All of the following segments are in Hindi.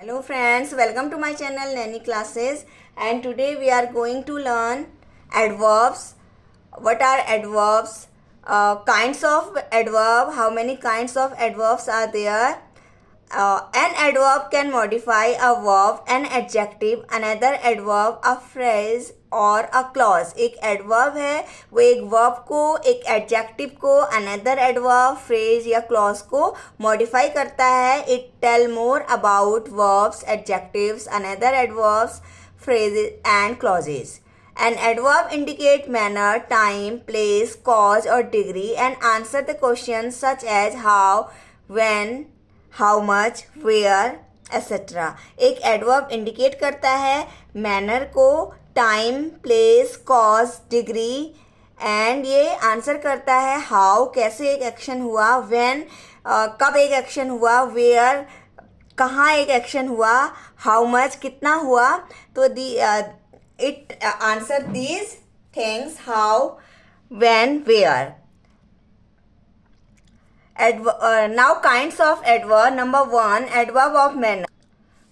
Hello friends, welcome to my channel Nanny Classes, and today we are going to learn adverbs. What are adverbs? Kinds of adverb, how many kinds of adverbs are there? An adverb can modify a verb, an adjective, another adverb, a phrase और a clause. एक adverb है वो एक verb को, एक adjective को, another adverb, phrase या clause को modify करता है. It tell more about verbs, adjectives, another adverbs, phrases and clauses. An adverb indicate manner, time, place, cause or degree and answer the questions such as how, when, how much, where etcetera. एक एडवर्ब इंडिकेट करता है मैनर को, time, place, cause, degree and ये आंसर करता है हाउ, कैसे एक एक्शन हुआ, व्हेन, कब एक एक्शन हुआ, वेयर, कहाँ एक एक्शन हुआ, हाउ मच, कितना हुआ. तो it answer these things, how, when, where. Now kinds of adverb. Number 1, adverb of manner.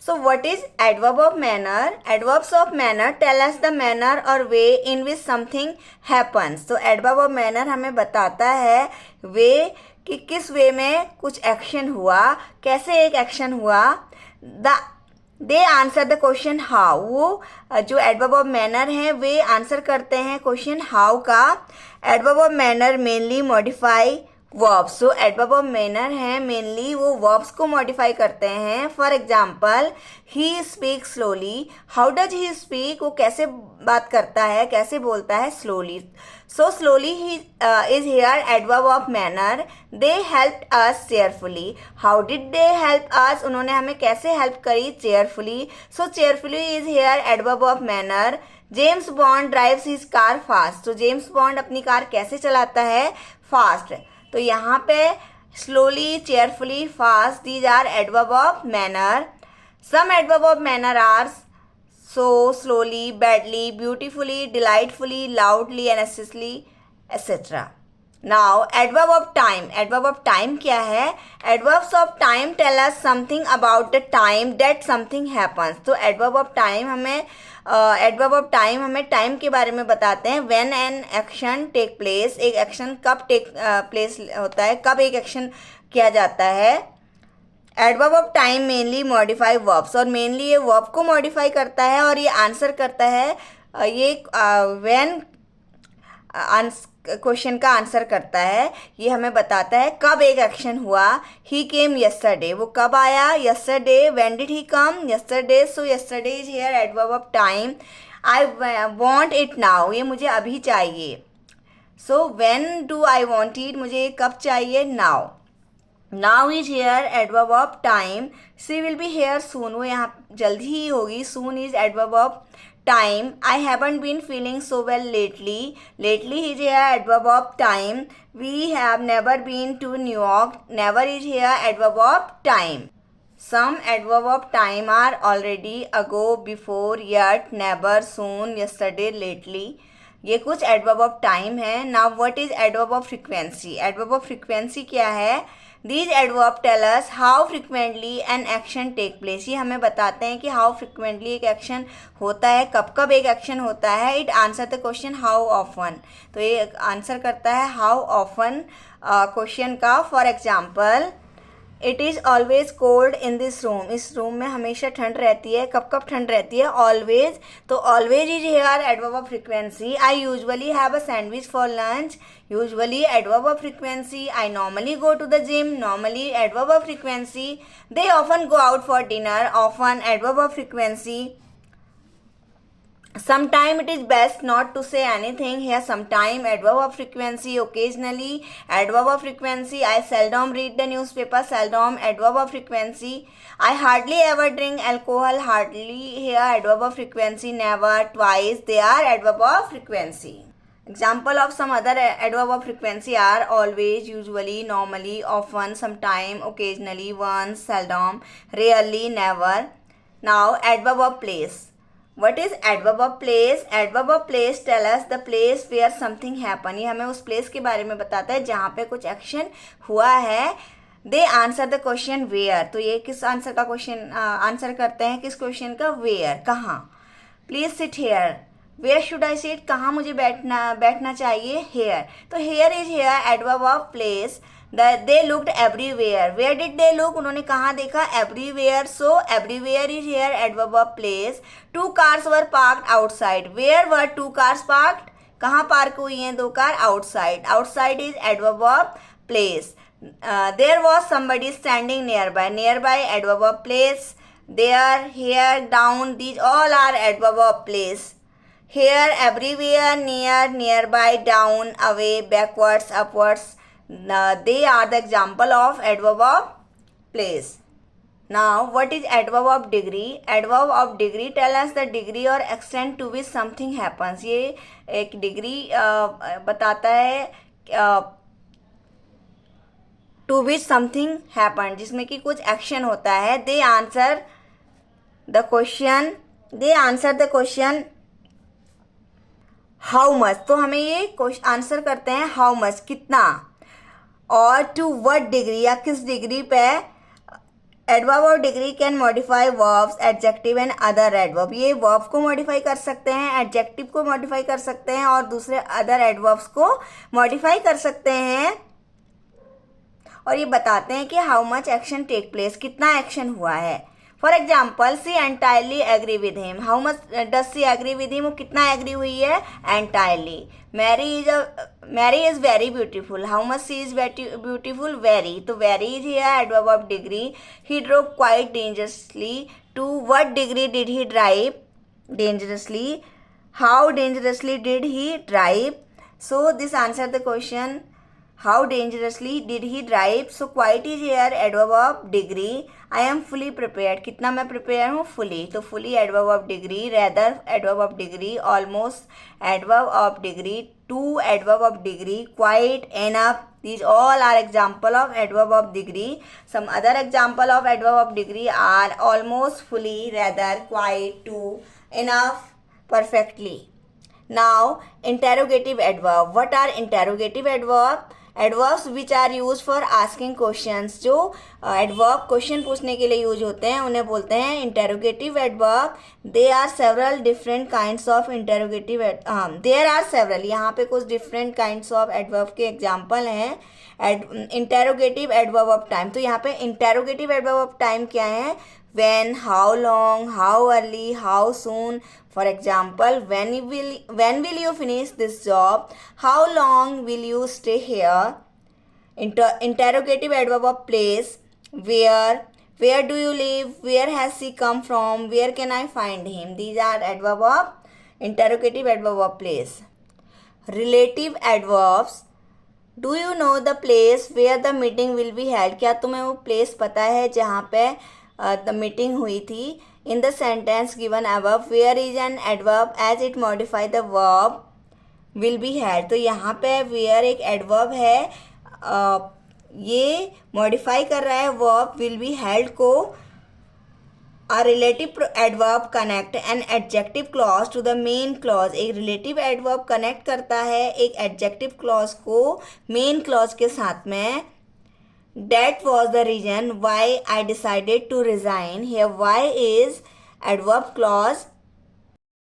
So what is adverb of manner? Adverbs of manner tell us the manner or way in which something happens. So adverb of manner हमें बताता है way कि किस वे में कुछ एक्शन हुआ, कैसे एक एक्शन हुआ. दे आंसर द क्वेश्चन हाउ. वो जो एडवर्ब ऑफ मैनर है वे आंसर करते हैं क्वेश्चन हाउ का. Adverb of manner mainly modify verbs. जो एडवर्ब ऑफ मैनर है मेनली वो वर्ब्स को मॉडिफाई करते हैं. For example, he speak slowly. How does he speak, वो कैसे बात करता है, कैसे बोलता है, slowly. So slowly he is here adverb of manner. They help us cheerfully. How did they help us, उन्होंने हमें कैसे हेल्प करी, cheerfully. So cheerfully is here adverb of manner. James Bond drives his car fast. तो जेम्स बॉन्ड अपनी कार कैसे चलाता है, फास्ट. तो यहाँ पे slowly, cheerfully, fast, these are adverb of manner. Some adverb of manner are so, slowly, badly, beautifully, delightfully, loudly, necessarily etcetera. Now adverb of time. Adverb of time क्या है? Adverbs of time tell us something about the time that something happens. तो एडवर्ब ऑफ टाइम हमें टाइम के बारे में बताते हैं. When an action take place, एक एक्शन कब टेक प्लेस होता है, कब एक एक्शन किया जाता है. Adverb of time mainly modify verbs, और मेनली ये वर्ब को मॉडिफाई करता है और ये आंसर करता है, ये व्हेन क्वेश्चन का आंसर करता है. ये हमें बताता है कब एक एक्शन हुआ. ही केम यस्टरडे, वो कब आया, yesterday. When did he come, yesterday. So yesterday is here adverb of time. I want it now, ये मुझे अभी चाहिए. So when do I want it, मुझे कब चाहिए, now. Now is here adverb of time. She will be here soon, वो यहाँ जल्दी ही होगी. Soon is adverb of time. I haven't been feeling so well lately. Lately is here adverb of time. We have never been to New York. Never is here adverb of time. Some adverb of time are already, ago, before, yet, never, soon, yesterday, lately. ये कुछ adverb of time है. Now what is adverb of frequency? Adverb of frequency क्या है? These adverb tell us how frequently an action take place. ये हमें बताते हैं कि how frequently एक action होता है, कब कब एक action होता है. It answer the question how often. तो ये आंसर करता है how often क्वेश्चन का. For example, it is always cold in this room. इस रूम में हमेशा ठंड रहती है. कब कब ठंड रहती है, ऑलवेज. तो always is here adverb of frequency. I usually have a sandwich for lunch. Usually adverb of frequency. I normally go to the gym. Normally adverb of frequency. They often go out for dinner. Often adverb of frequency. Sometime it is best not to say anything. Here sometime adverb of frequency. Occasionally adverb of frequency. I seldom read the newspaper. Seldom adverb of frequency. I hardly ever drink alcohol. Hardly here adverb of frequency. Never, twice, they are adverb of frequency. Example of some other adverb of frequency are always, usually, normally, often, sometime, occasionally, once, seldom, rarely, never. Now adverb of place. What is adverb of place? Adverb of place tell us the place where something happen. ये हमें उस place के बारे में बताता है जहाँ पे कुछ action हुआ है. They answer the question where, तो ये किस आंसर का क्वेश्चन आंसर करते हैं, किस क्वेश्चन का, वेयर, कहाँ. Please sit here, where should I sit, कहाँ मुझे बैठना चाहिए, हेयर. तो here is here adverb of place. They looked everywhere, where did they look, उन्होंने कहाँ देखा, everywhere. So everywhere is here adverb of place. 2 cars were parked outside, where were 2 cars parked, कहाँ पार्क हुई हैं 2 car, outside. Outside is adverb of place. There was somebody standing near by, near by adverb of place. There, here, down, these all are adverb of place. Here, everywhere, near, nearby, down, away, backwards, upwards. They are the example of adverb of place. Now, what is adverb of degree? Adverb of degree tell us the degree or extent to which something happens. ये एक डिग्री बताता है टू विच समथिंग हैपन, जिसमें कि कुछ एक्शन होता है. They answer the question how much, तो हमें ये आंसर करते हैं हाउ मच, कितना, और टू व्हाट डिग्री, या किस डिग्री पे. Adverb of degree can modify verbs, adjective and other adverb. ये वर्ब को मॉडिफाई कर सकते हैं, एडजेक्टिव को मॉडिफाई कर सकते हैं, और दूसरे अदर एडवर्ब्स को मॉडिफाई कर सकते हैं. और ये बताते हैं कि how much action take place, कितना एक्शन हुआ है. For example, she entirely agree with him, how much does she agree with him, वो कितना एग्री हुई है, entirely. Mary is very beautiful, how much she is beautiful, very. तो very is here adverb of degree. He drove quite dangerously, to what degree did he drive dangerously, how dangerously did he drive. So this answer the question how dangerously did he drive. So quite is here adverb of degree. I am fully prepared, कितना मैं prepare हूँ, fully. तो fully adverb of degree, rather adverb of degree, almost adverb of degree, to adverb of degree, quite, enough. These all are example of adverb of degree. Some other example of adverb of degree are almost, fully, rather, quite, to, enough, perfectly. Now interrogative adverb. What are interrogative adverb? Adverbs which are use for asking questions, जो एडवर्ब क्वेश्चन पूछने के लिए यूज होते हैं उन्हें बोलते हैं interrogative adverb. They are several different kinds of interrogative, there are several, यहाँ पे कुछ डिफरेंट काइंड्स ऑफ एडवर्ब के एग्जाम्पल हैं. इंटेरोगेटिव एडवर्ब ऑफ टाइम, तो यहाँ पे इंटेरोगेटिव एडवर्ब ऑफ टाइम क्या है, when, how long, how early, how soon. For example, when will you finish this job, how long will you stay here. Interrogative adverb of place, where do you live, where has he come from, where can I find him. These are adverb of interrogative adverb of place. Relative adverbs, do you know the place where the meeting will be held, क्या तुम्हें वो place पता है जहाँ पे the meeting हुई थी. In the sentence given above, where is an adverb as it modify the verb will be held. तो यहाँ पे where एक adverb है, ये modify कर रहा है verb will be held को. A relative adverb connect an adjective clause to the main clause. एक relative adverb connect करता है एक adjective clause को main clause के साथ में. That was the reason why I decided to resign. Here why is adverb clause